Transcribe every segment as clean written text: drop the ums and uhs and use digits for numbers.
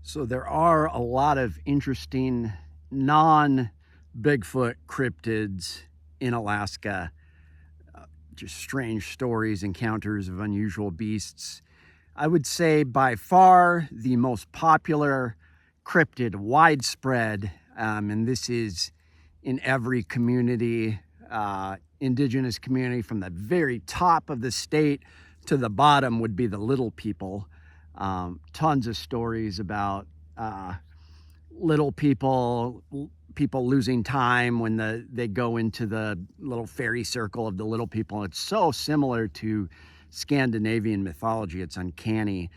So there are a lot of interesting non-Bigfoot cryptids in Alaska. Just strange stories, encounters of unusual beasts. I would say by far the most popular cryptid, widespread, and this is in every community, indigenous community, from the very top of the state to the bottom, would be the little people. Tons of stories about little people losing time when they go into the little fairy circle of the little people. It's so similar to Scandinavian mythology. It's uncanny.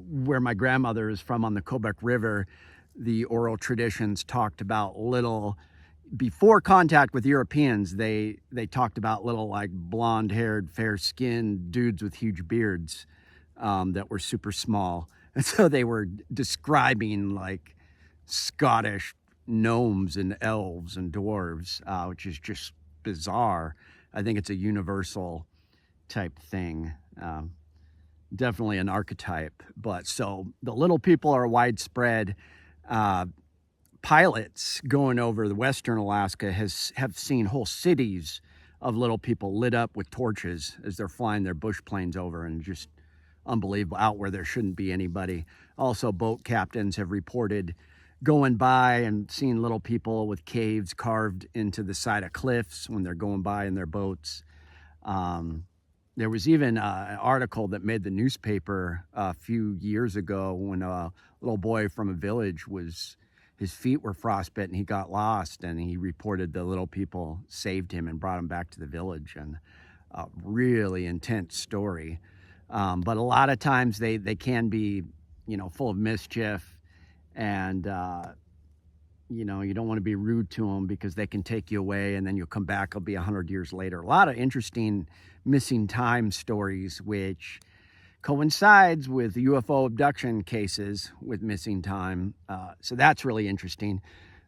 Where my grandmother is from on the Quebec River, the oral traditions talked about little, before contact with Europeans, they talked about little, like, blonde-haired, fair-skinned dudes with huge beards that were super small. And so they were describing, like, Scottish gnomes and elves and dwarves, which is just bizarre. I think it's a universal type thing. Definitely an archetype. But so the little people are widespread. Pilots going over the Western Alaska have seen whole cities of little people lit up with torches as they're flying their bush planes over, and just unbelievable, out where there shouldn't be anybody. Also, boat captains have reported going by and seeing little people with caves carved into the side of cliffs when they're going by in their boats. There was even an article that made the newspaper a few years ago when a little boy from a village his feet were frostbitten, he got lost, and he reported the little people saved him and brought him back to the village. And a really intense story. But a lot of times they can be, full of mischief, and, you don't want to be rude to them because they can take you away, and then you'll come back, it'll be 100 years later. A lot of interesting missing time stories, which coincides with UFO abduction cases with missing time. So that's really interesting.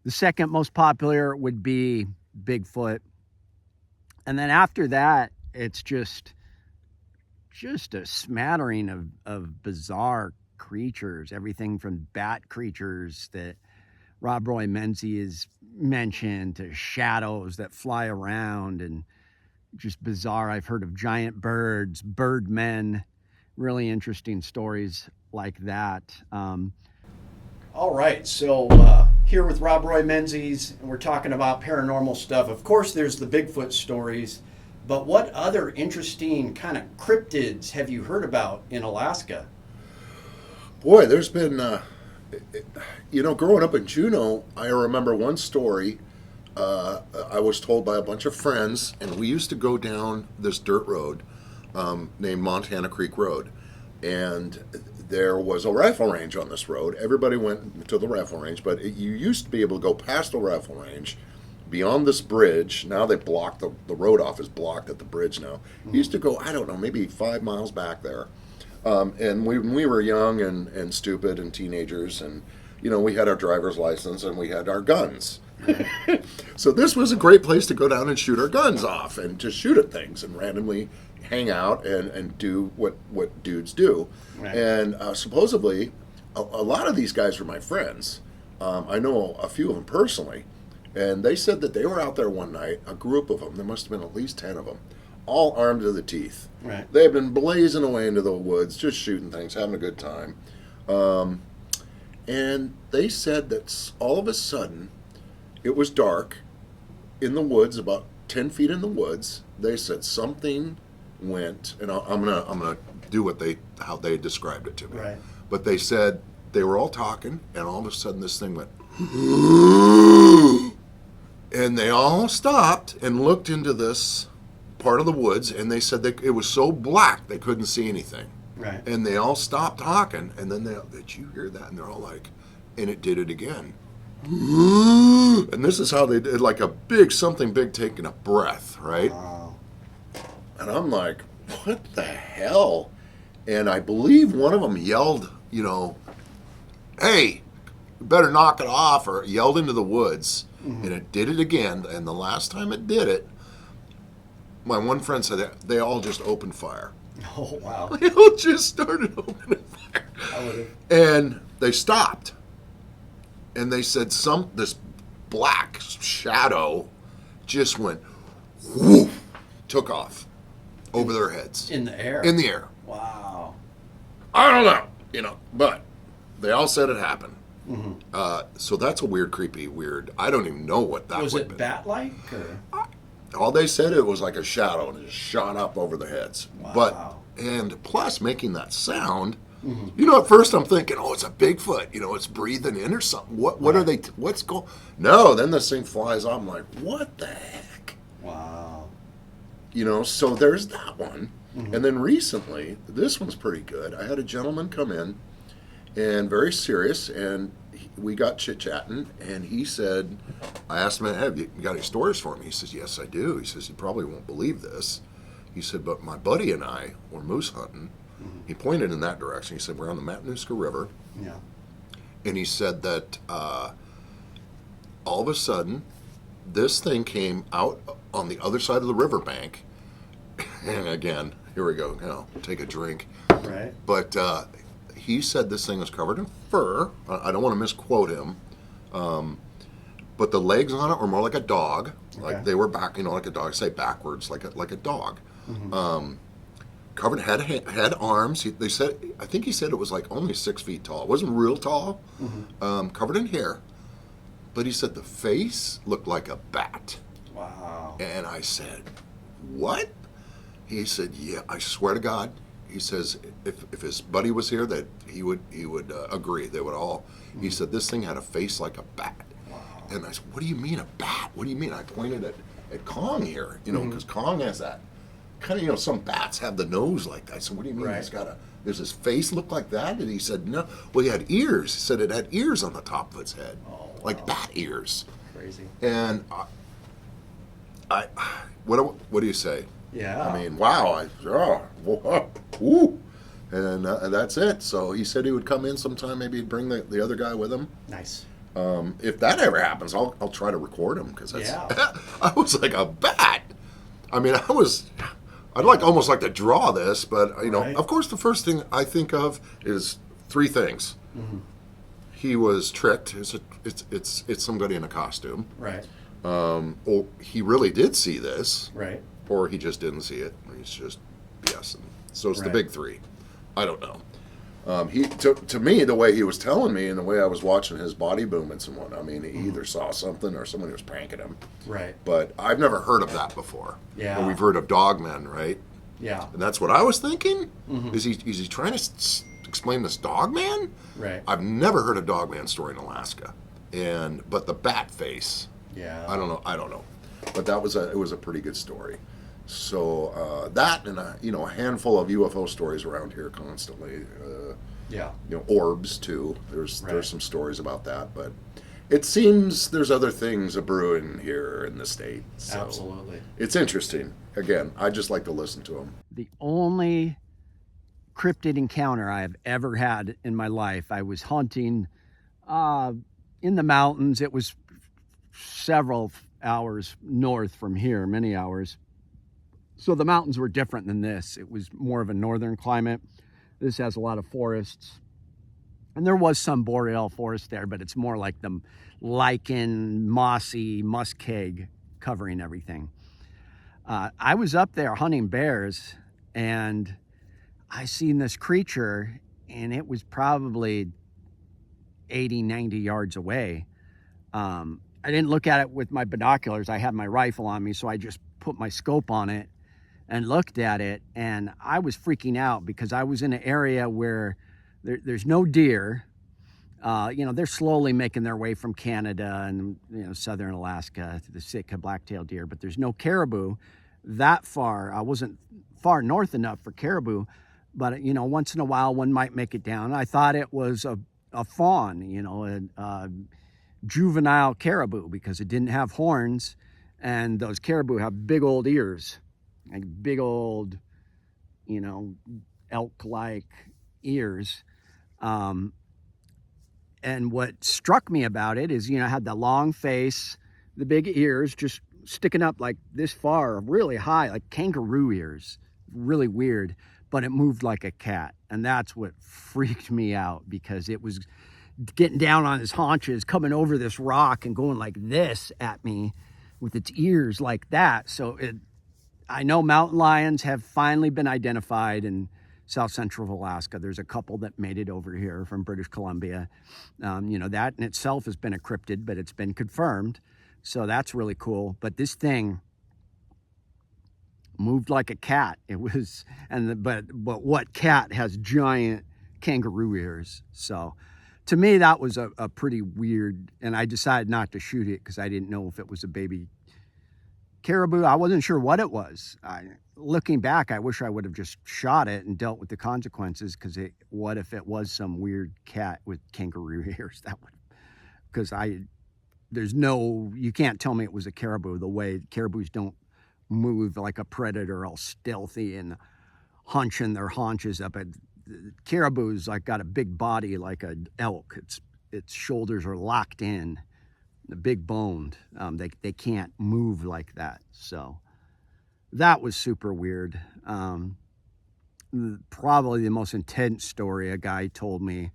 The second most popular would be Bigfoot. And then after that, it's just a smattering of bizarre creatures, everything from bat creatures that Rob Roy Menzies mentioned to shadows that fly around, and just bizarre. I've heard of giant birds, bird men, really interesting stories like that. All right, so here with Rob Roy Menzies, and we're talking about paranormal stuff. Of course, there's the Bigfoot stories, but what other interesting kind of cryptids have you heard about in Alaska? Boy, there's been, growing up in Juneau, I remember one story. I was told by a bunch of friends, and we used to go down this dirt road named Montana Creek Road. And there was a rifle range on this road. Everybody went to the rifle range, but you used to be able to go past the rifle range, beyond this bridge. Now they blocked, the road off is blocked at the bridge now. You used to go, I don't know, maybe 5 miles back there. And when we were young and stupid and teenagers, and, we had our driver's license and we had our guns. So this was a great place to go down and shoot our guns off and just shoot at things and randomly hang out and do what dudes do. Right. And supposedly, a lot of these guys were my friends. I know a few of them personally. And they said that they were out there one night, a group of them, there must have been at least 10 of them, all armed to the teeth. Right. They had been blazing away into the woods, just shooting things, having a good time. And they said that all of a sudden, it was dark in the woods, about 10 feet in the woods. They said something went, and I'm gonna do how they described it to me. Right. But they said they were all talking, and all of a sudden this thing went, and they all stopped and looked into this part of the woods, and they said that it was so black they couldn't see anything. Right. And they all stopped talking, and then did you hear that? And they're all like, and it did it again. And this is how they did, like something big taking a breath, right? Wow. And I'm like, what the hell? And I believe one of them yelled, hey, you better knock it off, or yelled into the woods. Mm-hmm. And it did it again. And the last time it did it, my one friend said that they all just opened fire. Oh, wow. They all just started opening fire. And they stopped. And they said this black shadow just went whoof, took off over their heads. In the air. In the air. Wow. I don't know, but they all said it happened. So that's a weird. I don't even know what that was. Would It be. bat-like or? All they said it was like a shadow and it just shot up over their heads. Wow. And plus making that sound, at first I'm thinking, oh, it's a Bigfoot. It's breathing in or something. What are they? What's going? No, then this thing flies off. I'm like, what the heck? Wow. So there's that one. And then recently, this one's pretty good. I had a gentleman come in and very serious, and we got chit-chatting, and he said, I asked him, have you got any stories for me? He says, yes, I do. He says, you probably won't believe this. He said, but my buddy and I were moose hunting. He pointed in that direction. He said, we're on the Matanuska River. Yeah. And he said that all of a sudden, this thing came out on the other side of the riverbank. And again, here we go. Take a drink. Right. But he said this thing was covered in fur. I don't want to misquote him. But the legs on it were more like a dog. Okay. Like they were back, like a dog. Say backwards, like a dog. Covered had arms. I think he said it was like only 6 feet tall. It wasn't real tall. Covered in hair. But he said the face looked like a bat. Wow. And I said, what? He said, yeah, I swear to God. He says if his buddy was here, that he would agree. They would all. He said this thing had a face like a bat. Wow. And I said, what do you mean a bat? What do you mean? I pointed at Kong here, because Kong has that kind of, some bats have the nose like that. I said, what do you mean? Right. Does his face look like that? And he said, no. Well, he had ears. He said it had ears on the top of its head, like bat ears. Crazy. And what do you say? Yeah. I mean, wow. Ooh. And that's it. So he said he would come in sometime. Maybe he'd bring the other guy with him. Nice. If that ever happens, I'll try to record him because yeah. I was like a bat. I mean, I'd almost like to draw this, but Right. Of course, the first thing I think of is 3 things. He was tricked. It's somebody in a costume. Right. Or he really did see this. Right. Or he just didn't see it. He's just BSing. So it's the big 3. I don't know. To me, the way he was telling me and the way I was watching his body movements and whatnot, I mean, he either saw something or somebody was pranking him. Right. But I've never heard of that before. Yeah. Or we've heard of dogmen, right? Yeah. And that's what I was thinking. Is he trying to explain this dogman? Right. I've never heard a dogman story in Alaska. But the bat face. Yeah. I don't know. But it was a pretty good story. So that and a handful of UFO stories around here constantly. Yeah. Orbs too. There's Right. some stories about that, but it seems there's other things a brewing here in the state. So Absolutely. it's interesting. Again, I just like to listen to them. The only cryptid encounter I have ever had in my life, I was hunting in the mountains. It was several hours north from here, many hours. So the mountains were different than this. It was more of a northern climate. This has a lot of forests. And there was some boreal forest there, but it's more like the lichen, mossy muskeg covering everything. I was up there hunting bears, and I seen this creature, and it was probably 80, 90 yards away. I didn't look at it with my binoculars. I had my rifle on me, so I just put my scope on it and looked at it, and I was freaking out because I was in an area where there's no deer. They're slowly making their way from Canada and southern Alaska to the Sitka black-tailed deer, but there's no caribou that far. I wasn't far north enough for caribou, but once in a while one might make it down. I thought it was a fawn, a juvenile caribou, because it didn't have horns, and those caribou have big old ears, like big old, elk-like ears. And what struck me about it is, it had the long face, the big ears just sticking up like this far, really high, like kangaroo ears. Really weird. but it moved like a cat. And that's what freaked me out, because it was getting down on his haunches, coming over this rock and going like this at me with its ears like that. So I know mountain lions have finally been identified in South Central Alaska. There's a couple that made it over here from British Columbia. That in itself has been a cryptid, but it's been confirmed. So that's really cool. But this thing moved like a cat. It was, but what cat has giant kangaroo ears? So to me, that was a pretty weird, and I decided not to shoot it because I didn't know if it was a baby caribou. I wasn't sure what it was. Looking back, I wish I would have just shot it and dealt with the consequences, because what if it was some weird cat with kangaroo ears? That would, because you can't tell me it was a caribou. The way caribous don't move like a predator, all stealthy and hunching their haunches up. Caribou's like got a big body like an elk. Its shoulders are locked in, the big boned. They can't move like that. So that was super weird. Probably the most intense story a guy told me.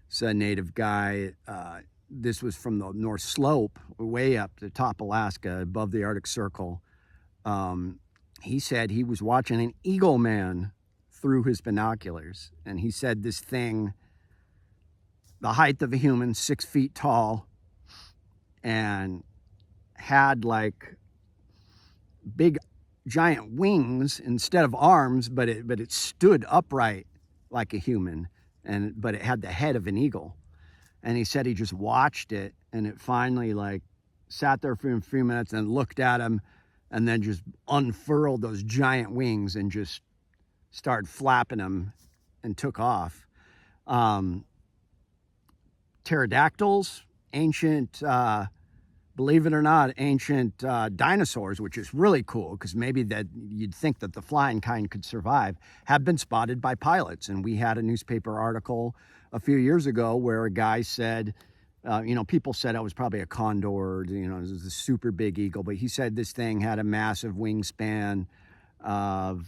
It's a native guy. This was from the North Slope, way up to top Alaska, above the Arctic Circle. He said he was watching an eagle man through his binoculars, and he said this thing, the height of a human, 6 feet tall, and had like big giant wings instead of arms, but it stood upright like a human, but it had the head of an eagle. And he said he just watched it, and it finally like sat there for a few minutes and looked at him, and then just unfurled those giant wings and just started flapping them and took off. Pterodactyls, ancient, believe it or not, ancient dinosaurs, which is really cool, because maybe that you'd think that the flying kind could survive, have been spotted by pilots. And we had a newspaper article a few years ago where a guy said, people said it was probably a condor, it was a super big eagle, but he said this thing had a massive wingspan of,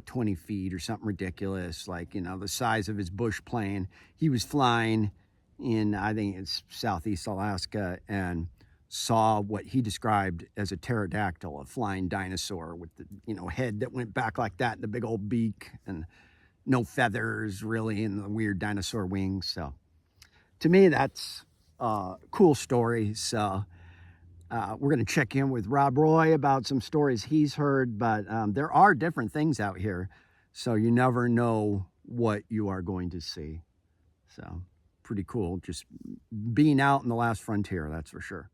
20 feet or something ridiculous, like, the size of his bush plane. He was flying in, I think it's Southeast Alaska, and saw what he described as a pterodactyl, a flying dinosaur with the, head that went back like that, and the big old beak, and no feathers really, and the weird dinosaur wings. So to me, that's a cool story. So we're going to check in with Rob Roy about some stories he's heard, but there are different things out here, so you never know what you are going to see. So pretty cool, just being out in the last frontier, that's for sure.